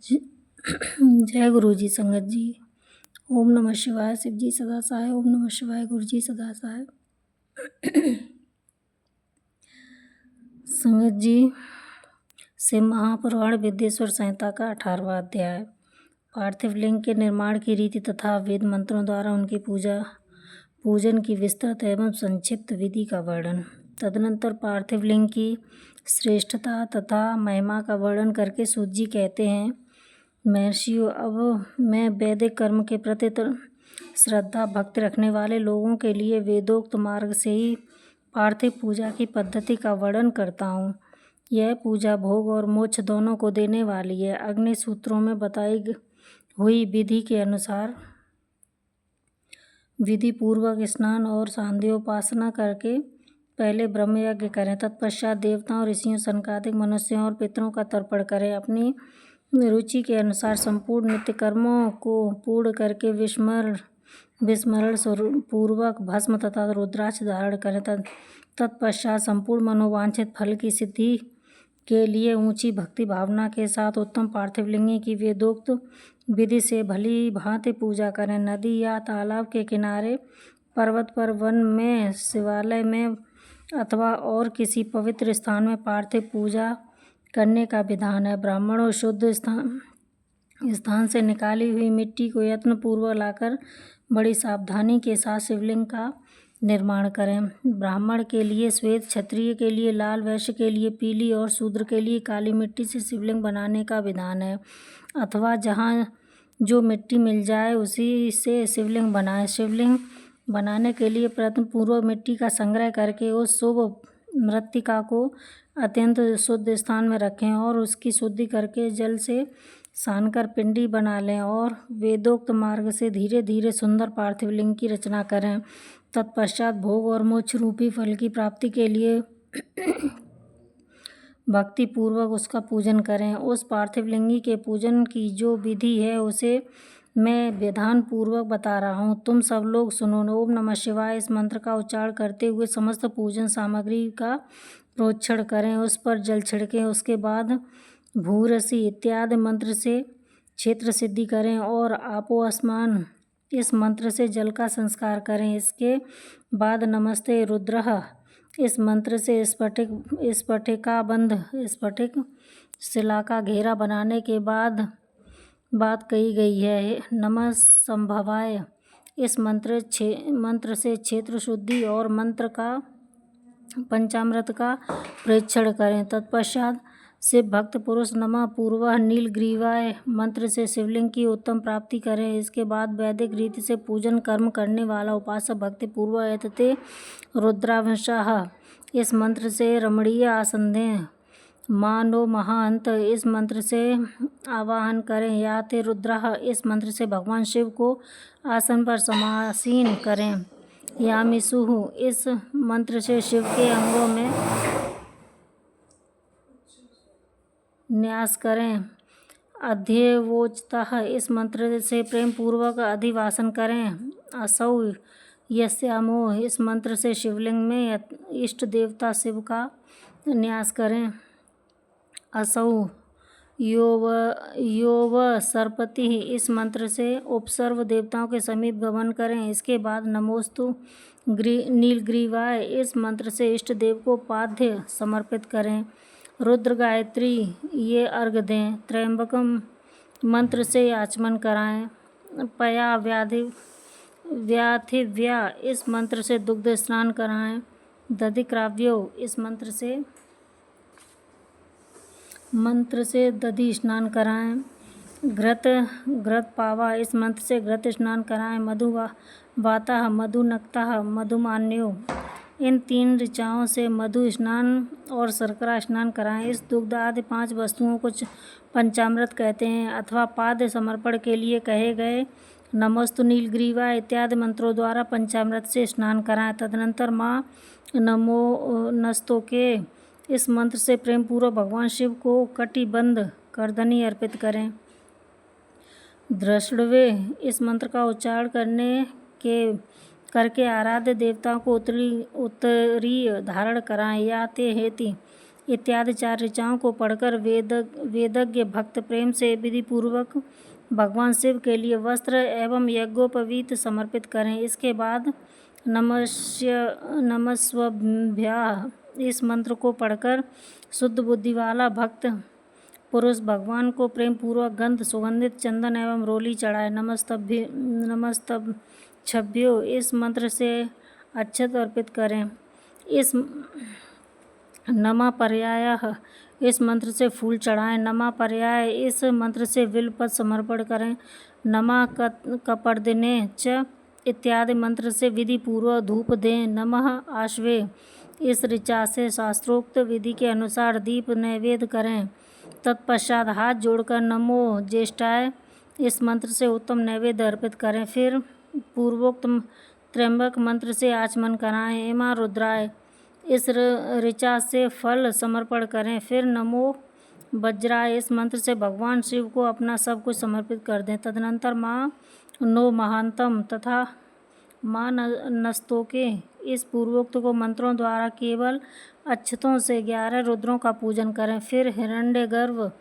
ज- जय गुरु जी संगत जी। ओम नमः शिवाय। शिव जी सदा सहाय। ओम नमः शिवाय। गुरु जी सदा सहाय। संगत जी से महापुराण विद्येश्वर संहिता का 18वां अध्याय। पार्थिव लिंग के निर्माण की रीति तथा वेद मंत्रों द्वारा उनकी पूजन की विस्तृत एवं संक्षिप्त विधि का वर्णन। तदनंतर पार्थिव लिंग की श्रेष्ठता तथा महिमा का वर्णन करके सूत जी कहते हैं, महर्षियों, अब मैं वैदिक कर्म के प्रति श्रद्धा भक्ति रखने वाले लोगों के लिए वेदोक्त मार्ग से ही पार्थिव पूजा की पद्धति का वर्णन करता हूँ। यह पूजा भोग और मोक्ष दोनों को देने वाली है। अग्नि सूत्रों में बताई हुई विधि के अनुसार विधि पूर्वक स्नान और सांध्योपासना करके पहले ब्रह्म यज्ञ करें। तत्पश्चात देवताओं, ऋषियों, सनकादिक मनुष्यों और पितरों का तर्पण करें। अपनी रुचि के अनुसार संपूर्ण नित्य कर्मों को पूर्ण करके विस्मरण पूर्वक भस्म तथा रुद्राक्ष धारण करें। तत्पश्चात संपूर्ण मनोवांछित फल की सिद्धि के लिए ऊंची भक्ति भावना के साथ उत्तम पार्थिव लिंग की वेदोक्त विधि से भली भांति पूजा करें। नदी या तालाब के किनारे, पर्वत पर, वन में, शिवालय में अथवा और किसी पवित्र स्थान में पार्थिव पूजा करने का विधान है। ब्राह्मणों शुद्ध स्थान से निकाली हुई मिट्टी को यत्न पूर्वक लाकर बड़ी सावधानी के साथ शिवलिंग का निर्माण करें। ब्राह्मण के लिए श्वेत, क्षत्रिय के लिए लाल, वैश्य के लिए पीली और शूद्र के लिए काली मिट्टी से शिवलिंग बनाने का विधान है, अथवा जहाँ जो मिट्टी मिल जाए उसी से शिवलिंग बनाएं। शिवलिंग बनाने के लिए प्रयत्न पूर्वक मिट्टी का संग्रह करके उस शुभ मृत्तिका को अत्यंत शुद्ध स्थान में रखें और उसकी शुद्धि करके जल से सानकर पिंडी बना लें और वेदोक्त मार्ग से धीरे धीरे सुंदर पार्थिव लिंग की रचना करें। तत्पश्चात भोग और मोक्ष रूपी फल की प्राप्ति के लिए भक्ति पूर्वक उसका पूजन करें। उस पार्थिव लिंगी के पूजन की जो विधि है उसे मैं विधान पूर्वक बता रहा हूँ, तुम सब लोग सुनो। ओम नमः शिवाय इस मंत्र का उच्चारण करते हुए समस्त पूजन सामग्री का प्रोक्षण करें, उस पर जल छिड़कें। उसके बाद भूरसी इत्यादि मंत्र से क्षेत्र सिद्धि करें और आपोस्मान इस मंत्र से जल का संस्कार करें। इसके बाद नमस्ते रुद्रः इस मंत्र से स्फटिक शिला का घेरा बनाने के बाद बात कही गई है। नमः संभवाय इस मंत्र से क्षेत्र शुद्धि और मंत्र का पंचामृत का प्रेक्षण करें। तत्पश्चात शिव भक्त पुरुष नमः पूर्वः नीलग्रीवाय मंत्र से शिवलिंग की उत्तम प्राप्ति करें। इसके बाद वैदिक रीति से पूजन कर्म करने वाला उपासक भक्ति पूर्वक एतते रुद्रावंशः इस मंत्र से रमणीय आसंदेह मानो महाअंत इस मंत्र से आवाहन करें। या ते रुद्रः इस मंत्र से भगवान शिव को आसन पर समासीन करें। यामिषुः इस मंत्र से शिव के अंगों में न्यास करें। अध्यवोचतः इस मंत्र से प्रेम पूर्वक अधिवासन करें। असौ यस्यामो इस मंत्र से शिवलिंग में इष्ट देवता शिव का न्यास करें। असौ योव सरपति इस मंत्र से उपसर्व देवताओं के समीप गमन करें। इसके बाद नमोस्तु नीलग्रीवाय इस मंत्र से इष्ट देव को पाद्य समर्पित करें। रुद्र गायत्री ये अर्घ दें। त्रयंबकम मंत्र से आचमन कराएं। पया व्याधिव्या इस मंत्र से दुग्ध स्नान कराएं। दधिक्राव्यो इस मंत्र से दधि स्नान कराएं। घृत पावा इस मंत्र से घृत स्नान कराएं। मधुवाता मधुनक्ता मधुमान्यो इन 3 ऋचाओं से मधु स्नान और शर्करा स्नान कराएं। इस दुग्ध आदि 5 वस्तुओं को पंचामृत कहते हैं अथवा पाद्य समर्पण के लिए कहे गए नमोस्तु नीलग्रीवा इत्यादि मंत्रों द्वारा पंचामृत से स्नान कराएं। तदनंतर माँ नमो नस्तोके इस मंत्र से प्रेम पूर्वक भगवान शिव को कटिबंध करधनी अर्पित करें। धृष्णवे इस मंत्र का उच्चारण करके आराध्य देवताओं को उत्तरीय धारण कराएं। या ते हेति इत्यादि 4 ऋचाओं को पढ़कर वेदज्ञ भक्त प्रेम से विधि पूर्वक भगवान शिव के लिए वस्त्र एवं यज्ञोपवीत समर्पित करें। इसके बाद नमस्वभ्याः इस मंत्र को पढ़कर शुद्ध बुद्धि वाला भक्त पुरुष भगवान को प्रेम पूर्वक गंध, सुगंधित चंदन एवं रोली चढ़ाए। नमस्तभ्यो इस मंत्र से अक्षत अर्पित करें। इस नमः पर्यायः इस मंत्र से फूल चढ़ाएं। नमः पर्याय इस मंत्र से बिल्वपत्र समर्पण करें। नमः कपर्दिने च इत्यादि मंत्र से विधि पूर्वक धूप दें। नमः आश्वे इस ऋचा से शास्त्रोक्त विधि के अनुसार दीप नैवेद्य करें। तत्पश्चात हाथ जोड़कर नमो ज्येष्ठाय इस मंत्र से उत्तम नैवेद्य अर्पित करें। फिर पूर्वोक्त त्र्यंबक मंत्र से आचमन कराएं। एमा रुद्राय इस ऋचा से फल समर्पण करें। फिर नमो वज्राय इस मंत्र से भगवान शिव को अपना सब कुछ समर्पित कर दें। तदनंतर माँ नो महांतम तथा माँ नस्तोके इस पूर्वोक्त को मंत्रों द्वारा केवल अक्षतों से 11 रुद्रों का पूजन करें। फिर हिरण्यगर्भ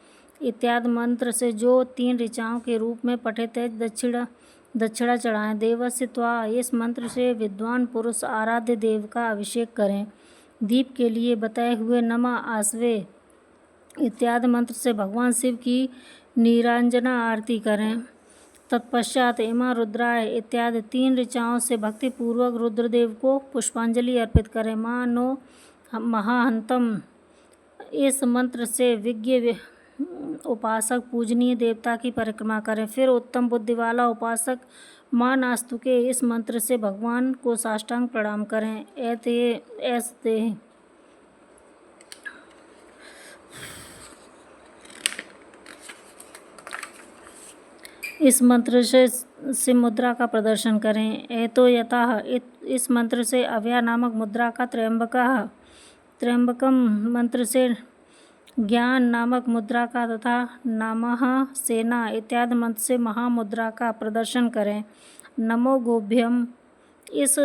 इत्यादि मंत्र से जो 3 ऋचाओं के रूप में पठित है दक्षिणा चढ़ाएं। देवस्य त्वा इस मंत्र से विद्वान पुरुष आराध्य देव का अभिषेक करें। दीप के लिए बताए हुए नमः आसवे इत्यादि मंत्र से भगवान शिव की नीरांजना आरती करें। तत्पश्चात एमा रुद्राय इत्यादि 3 ऋचाओं से भक्तिपूर्वक रुद्रदेव को पुष्पांजलि अर्पित करें। माँ नो महाहंतम इस मंत्र से विज्ञ उपासक पूजनीय देवता की परिक्रमा करें। फिर उत्तम बुद्धि वाला उपासक माँ नास्तुके इस मंत्र से भगवान को साष्टांग प्रणाम करें। ऐसे इस मंत्र से मुद्रा का प्रदर्शन करें। एतो यतः इस मंत्र से अव्या नामक मुद्रा का त्र्यंबकम मंत्र से ज्ञान नामक मुद्रा का तथा नमः सेना इत्यादि मंत्र से महामुद्रा का प्रदर्शन करें। नमो गोभ्यम इस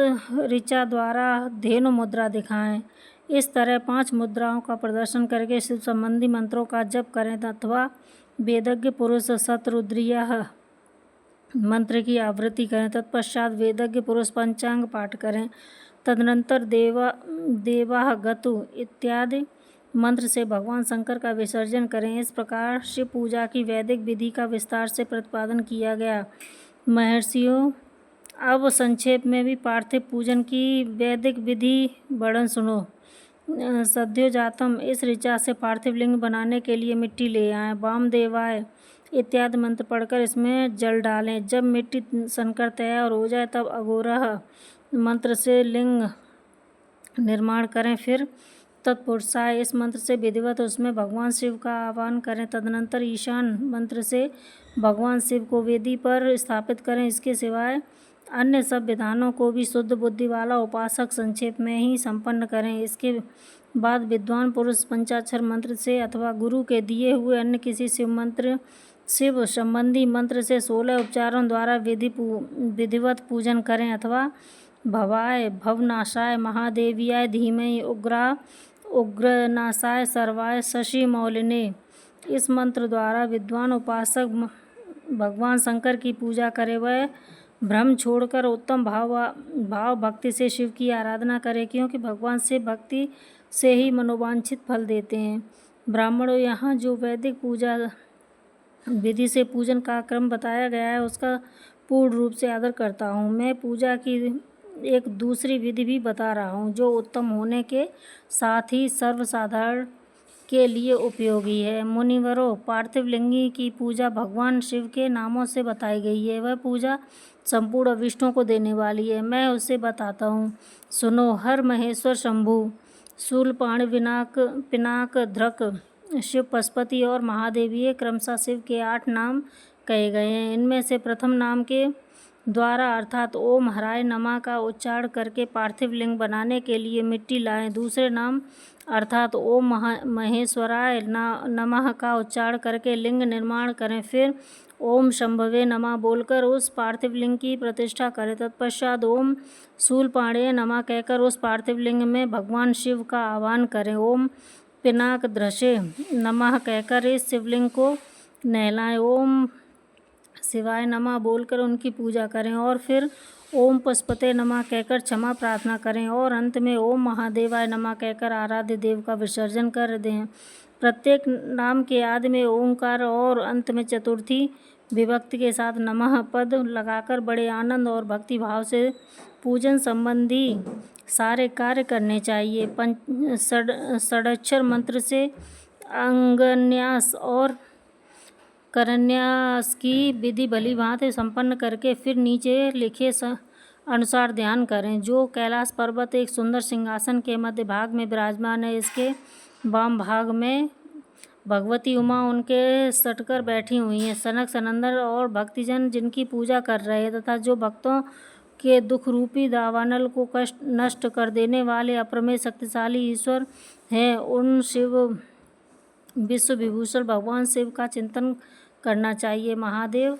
ऋचा द्वारा धेनु मुद्रा दिखाएं। इस तरह 5 मुद्राओं का प्रदर्शन करके शिव संबंधी मंत्रों का जप करें अथवा वेदज्ञ पुरुष शतरुद्रीयः मंत्र की आवृत्ति करें। तत्पश्चात वेदज्ञ पुरुष पंचांग पाठ करें। तदनंतर देवाः गतु इत्यादि मंत्र से भगवान शंकर का विसर्जन करें। इस प्रकार शिव पूजा की वैदिक विधि का विस्तार से प्रतिपादन किया गया। महर्षियों, अब संक्षेप में भी पार्थिव पूजन की वैदिक विधि वर्णन सुनो। सद्योजातम इस ऋचा से पार्थिव लिंग बनाने के लिए मिट्टी ले आएं। वामदेवाय इत्यादि मंत्र पढ़कर इसमें जल डालें। जब मिट्टी सनकर तैयार हो जाए तब अघोरः मंत्र से लिंग निर्माण करें। फिर तत्पुरुषाय इस मंत्र से विधिवत उसमें भगवान शिव का आह्वान करें। तदनंतर ईशान मंत्र से भगवान शिव को वेदी पर स्थापित करें। इसके सिवाय अन्य सब विधानों को भी शुद्ध बुद्धि वाला उपासक संक्षेप में ही संपन्न करें। इसके बाद विद्वान पुरुष पंचाक्षर मंत्र से अथवा गुरु के दिए हुए अन्य किसी शिव संबंधी मंत्र से 16 उपचारों द्वारा विधिवत पूजन करें अथवा भवाय भवनाशाय महादेवियाय धीमहि उग्रनाशाय सर्वाय शशि मौलिने इस मंत्र द्वारा विद्वान उपासक भगवान शंकर की पूजा करे। वह भ्रम छोड़कर उत्तम भाव भक्ति से शिव की आराधना करे, क्योंकि भगवान शिव भक्ति से ही मनोवांछित फल देते हैं। ब्राह्मणों, यहाँ जो वैदिक पूजा विधि से पूजन का क्रम बताया गया है उसका पूर्ण रूप से आदर करता हूँ। मैं पूजा की एक दूसरी विधि भी बता रहा हूँ जो उत्तम होने के साथ ही सर्वसाधारण के लिए उपयोगी है। मुनिवरों, पार्थिव लिंगी की पूजा भगवान शिव के नामों से बताई गई है। वह पूजा संपूर्ण अभिष्टों को देने वाली है। मैं उसे बताता हूँ, सुनो। हर महेश्वर शंभु, शूलपाणि, पिनाक, धृक, शिव पशुपति और महादेवीय क्रमशः शिव के 8 नाम कहे गए हैं। इनमें से प्रथम नाम के द्वारा अर्थात ओम हराय नमः का उच्चारण करके पार्थिव लिंग बनाने के लिए मिट्टी लाएं। दूसरे नाम अर्थात ओम महेश्वराय नमः का उच्चारण करके लिंग निर्माण करें। फिर ओम शंभवे नमः बोलकर उस पार्थिव लिंग की प्रतिष्ठा करें। तत्पश्चात ओम शूलपाणिये नमः कहकर उस पार्थिव लिंग में भगवान शिव का आह्वान करें। ओम पिनाक धृषे नमः कहकर इस शिवलिंग को नहलाएं। ओम शिवाय नमः बोलकर उनकी पूजा करें और फिर ओम पशुपते नमः कहकर क्षमा प्रार्थना करें और अंत में ओम महादेवाय नमः कहकर आराध्य देव का विसर्जन कर दें। प्रत्येक नाम के आदि में ओंकार और अंत में चतुर्थी विभक्ति के साथ नमः पद लगाकर बड़े आनंद और भक्ति भाव से पूजन संबंधी सारे कार्य करने चाहिए। षडक्षर मंत्र से अंगन्यास और करन्यास की विधि भली भांति संपन्न करके फिर नीचे लिखे अनुसार ध्यान करें। जो कैलाश पर्वत एक सुंदर सिंहासन के मध्य भाग में विराजमान है, इसके वाम भाग में भगवती उमा उनके सटकर बैठी हुई हैं। सनक सनंदन और भक्तिजन जिनकी पूजा कर रहे हैं तथा जो भक्तों के दुख रूपी दावानल को कष्ट नष्ट कर देने वाले अप्रमेय शक्तिशाली ईश्वर हैं, उन शिव विश्व विभूषण भगवान शिव का चिंतन करना चाहिए। महादेव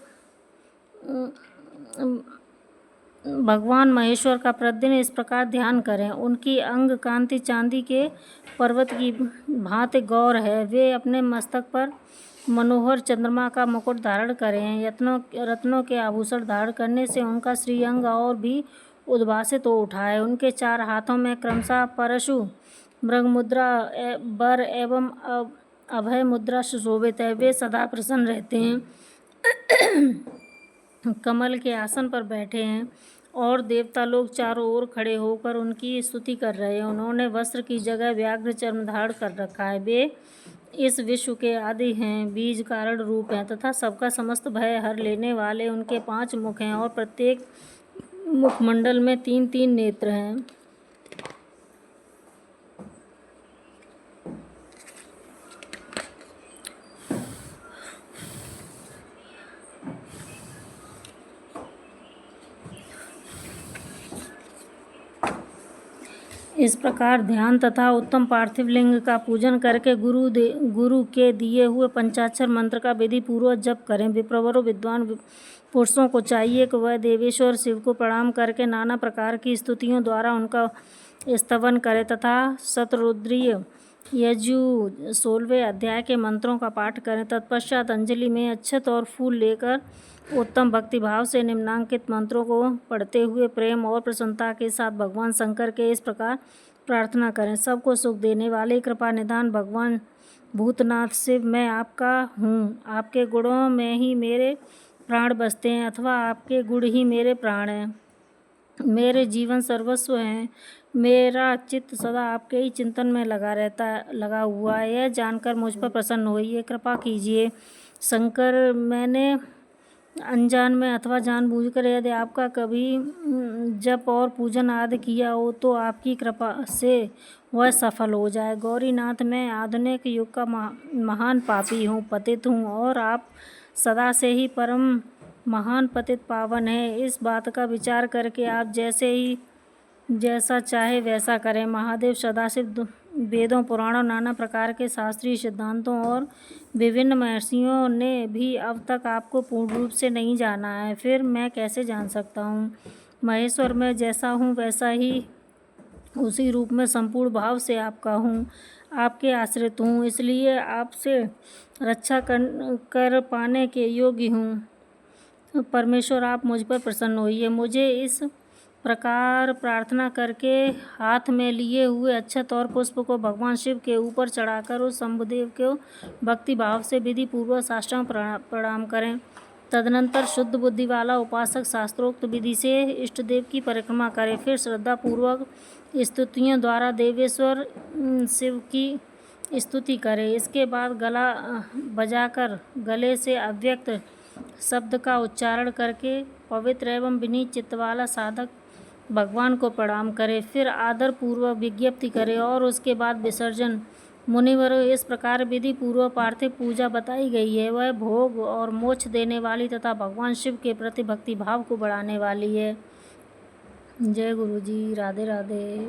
भगवान महेश्वर का प्रतिदिन इस प्रकार ध्यान करें। उनकी अंग कांति चांदी के पर्वत की भांति गौर है। वे अपने मस्तक पर मनोहर चंद्रमा का मुकुट धारण करें। रत्नों के आभूषण धारण करने से उनका श्रीअंग और भी उद्भासित हो उठा है। उनके 4 हाथों में क्रमशः परशु, मृग मुद्रा, वर एवं अभय मुद्रा सुशोभित है। वे सदा प्रसन्न रहते हैं, कमल के आसन पर बैठे हैं और देवता लोग चारों ओर खड़े होकर उनकी स्तुति कर रहे हैं। उन्होंने वस्त्र की जगह व्याघ्र चर्म धारण कर रखा है। वे इस विश्व के आदि हैं, बीज कारण रूप हैं तथा सबका समस्त भय हर लेने वाले। उनके 5 मुख हैं और प्रत्येक मुखमंडल में 3-3 नेत्र हैं। इस प्रकार ध्यान तथा उत्तम पार्थिव लिंग का पूजन करके गुरु के दिए हुए पंचाक्षर मंत्र का विधि पूर्वक जप करें। विप्रवरों विद्वान पुरुषों को चाहिए कि वह देवेश्वर शिव को प्रणाम करके नाना प्रकार की स्तुतियों द्वारा उनका स्तवन करें तथा शतरुद्रीय यजु 16वें अध्याय के मंत्रों का पाठ करें। तत्पश्चात अंजलि में अक्षत और फूल लेकर उत्तम भक्तिभाव से निम्नांकित मंत्रों को पढ़ते हुए प्रेम और प्रसन्नता के साथ भगवान शंकर के इस प्रकार प्रार्थना करें। सबको सुख देने वाले कृपा निधान भगवान भूतनाथ शिव, मैं आपका हूँ। आपके गुणों में ही मेरे प्राण बसते हैं अथवा आपके गुण ही मेरे प्राण हैं। मेरे जीवन सर्वस्व हैं। मेरा चित्त सदा आपके ही चिंतन में लगा हुआ है। यह जानकर मुझ पर प्रसन्न होइए, कृपा कीजिए। शंकर, मैंने अनजान में अथवा जानबूझकर यदि आपका कभी जप और पूजन आदि किया हो तो आपकी कृपा से वह सफल हो जाए। गौरीनाथ, मैं आधुनिक युग का महान पापी हूँ, पतित हूँ और आप सदा से ही परम महान पतित पावन है। इस बात का विचार करके आप जैसा चाहे वैसा करें। महादेव सदाशिव वेदों, पुराणों, नाना प्रकार के शास्त्रीय सिद्धांतों और विभिन्न महर्षियों ने भी अब तक आपको पूर्ण रूप से नहीं जाना है, फिर मैं कैसे जान सकता हूँ। महेश्वर, मैं जैसा हूँ वैसा ही उसी रूप में संपूर्ण भाव से आपका हूँ, आपके आश्रित हूँ, इसलिए आपसे रक्षा कर पाने के योग्य हूँ। परमेश्वर, आप मुझ पर प्रसन्न होइए। मुझे इस प्रकार प्रार्थना करके हाथ में लिए हुए अक्षत और पुष्प को भगवान शिव के ऊपर चढ़ाकर उस शंभुदेव को भक्ति भाव से विधि पूर्वक साष्टांग प्रणाम करें। तदनंतर शुद्ध बुद्धि वाला उपासक शास्त्रोक्त विधि से इष्ट देव की परिक्रमा करे। फिर श्रद्धा पूर्वक स्तुतियों द्वारा देवेश्वर शिव की स्तुति करे। इसके बाद गला बजाकर गले से अव्यक्त शब्द का उच्चारण करके पवित्र एवं विनीत चित्त वाला साधक भगवान को प्रणाम करे। फिर आदर पूर्वक विज्ञप्ति करे और उसके बाद विसर्जन। मुनिवरों, इस प्रकार विधि पूर्वक पार्थिव पूजा बताई गई है, वह भोग और मोक्ष देने वाली तथा भगवान शिव के प्रति भक्ति भाव को बढ़ाने वाली है। जय गुरु जी। राधे राधे।